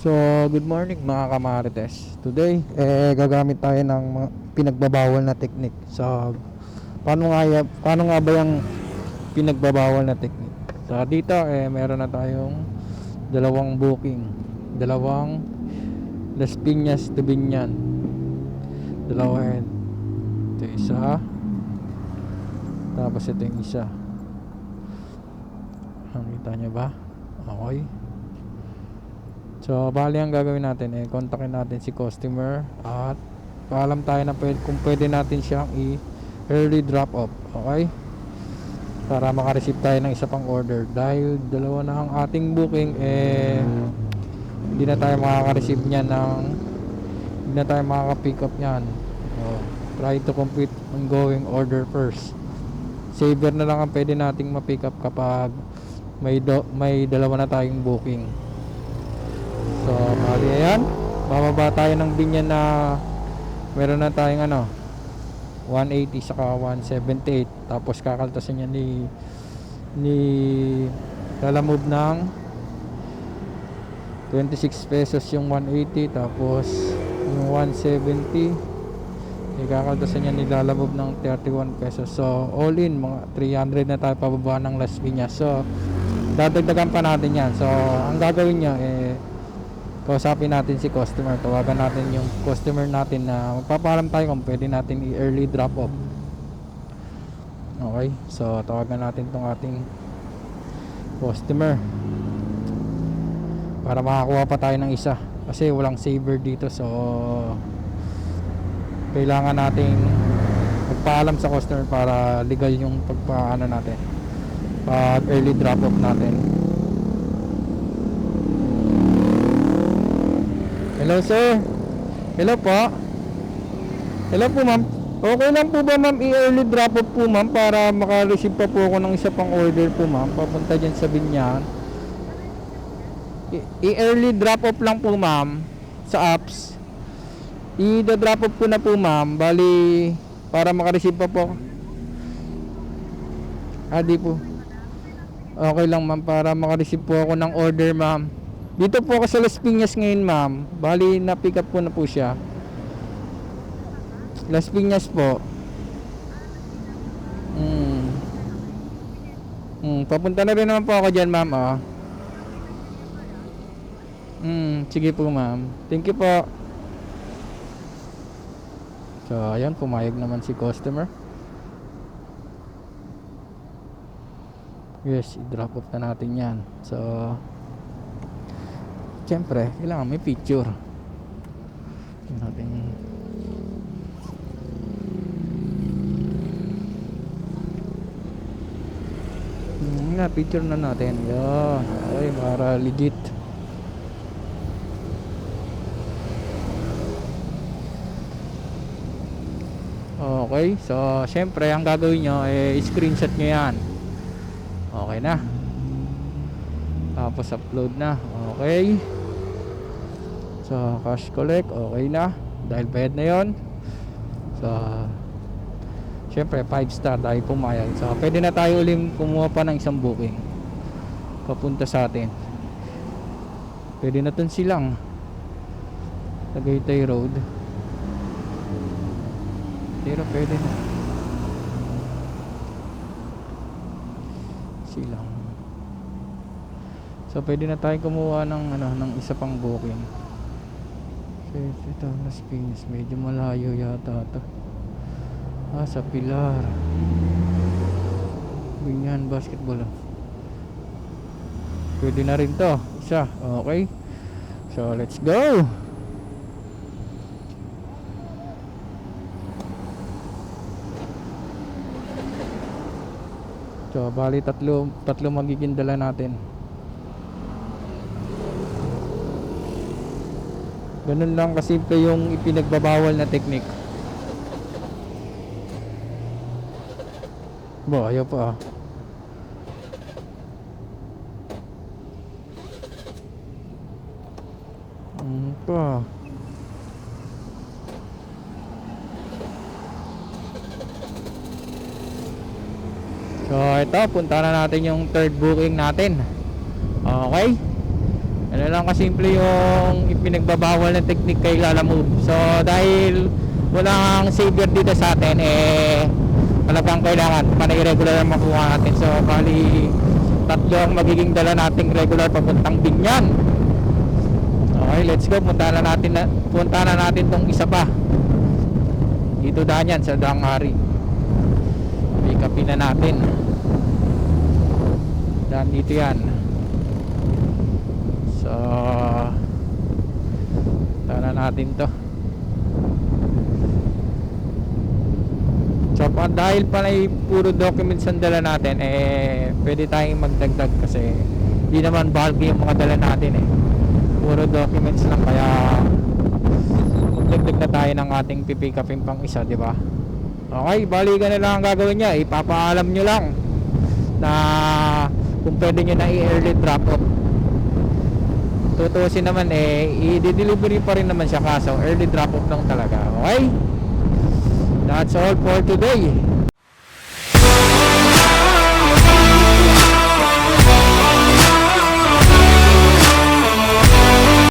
So, good morning mga kamarites. Today, gagamit tayo ng mga pinagbabawal na technique. So, paano nga ba yung pinagbabawal na technique? So, dito, meron na tayong dalawang booking. Dalawang Las Piñas to Binyan. Dalawa yan. Ito isa. Tapos ito yung isa. Nakita nyo ba? Okay. So, bali ang gagawin natin kontakin natin si customer at paalam tayo na kung pwede natin siyang early drop off. Okay? Para makareceive tayo ng isa pang order. Dahil dalawa na ang ating booking, hindi na tayo makaka-receive niyan hindi na tayo makaka-pick up niyan. So, try to complete ongoing order first. Saver na lang ang pwede nating ma-pick up kapag may dalawa na tayong booking. So, bali ayan, bababa tayo ng Binyan na meron na tayong 180 saka 178. Tapos kakaltasan niya ni lalamove ng 26 pesos yung 180. Tapos yung 170 kakaltasan niya ni lalamove ng 31 pesos. So, all in mga 300 na tayo pababa ng Las Piñas. So, dadagdagan pa natin yan. So, ang gagawin niya kausapin natin si customer, tawagan natin yung customer natin na magpaparam tayo kung pwede natin i-early drop off. Okay, so tawagan natin tong ating customer para makakuha pa tayo ng isa kasi walang saver dito. So kailangan nating magpaalam sa customer para legal yung natin pag early drop off natin. Hello sir. Hello po. Hello po ma'am. Okay lang po ba ma'am i-early drop off po ma'am para maka-receive pa po ako ng isa pang order po ma'am papunta dyan sa Binyan. I-early drop off lang po ma'am sa apps. I-drop off ko na po ma'am. Bali para maka-receive pa po. Di po. Okay lang ma'am para maka-receive po ako ng order ma'am. Dito po ako sa Las Piñas ngayon ma'am. Bali na pick up ko na po siya. Las Piñas po. Papunta na rin naman po ako dyan ma'am. Sige po ma'am. Thank you po. So ayan, pumayag naman si customer. Yes, i-drop off na natin yan. So siyempre, kailangan may picture natin. Picture na natin. Yan. Okay, para legit. Okay, so siyempre, ang gagawin nyo screenshot nyo yan. Okay na. Tapos upload na. Okay. So cash collect, okay na. Dahil bayad na yon. So syempre 5 star dahil pumayag. So pwede na tayo uling kumuha pa ng isang booking papunta sa atin. Pwede na 'tong silang Tagaytay Road. Pero pwede na silang. So pwede na tayo kumuha ng isa pang booking. Ito, Las Piñas, medyo malayo yata ito. Sa Pilar. Binyan basketball. Pwede na rin to. Isa, okay. So let's go. So bali tatlo magiging dala natin. Ganun lang kasimple yung ipinagbabawal na technique. Ayaw pa. Pa. So ito, punta na natin yung third booking natin. Okay. Ano lang kasimple yung ipinagbabawal ng technique kay Lala Move. So dahil walang savior dito sa atin, talagang kailangan panay regular ang makuha natin. So bali tatlo ang magiging dala nating regular papuntang Binyan. Okay, let's go. Punta na natin tong isa pa. Dito daan yan sa Daang Hari. Pick upin na natin. Dan dito yan. So tara natin to. So dahil pala puro documents ang dala natin, pwede tayong magdagdag kasi di naman bulky yung mga dala natin puro documents lang, kaya magdagdag na tayo ng ating pipick upin pang isa, di ba? Okay, bali ganun lang ang gagawin niya. Ipapaalam nyo lang na kung pwede nyo na i-early drop off. Tutusin naman i-delivery pa rin naman siya, kaso early drop off lang talaga. Okay, that's all for today.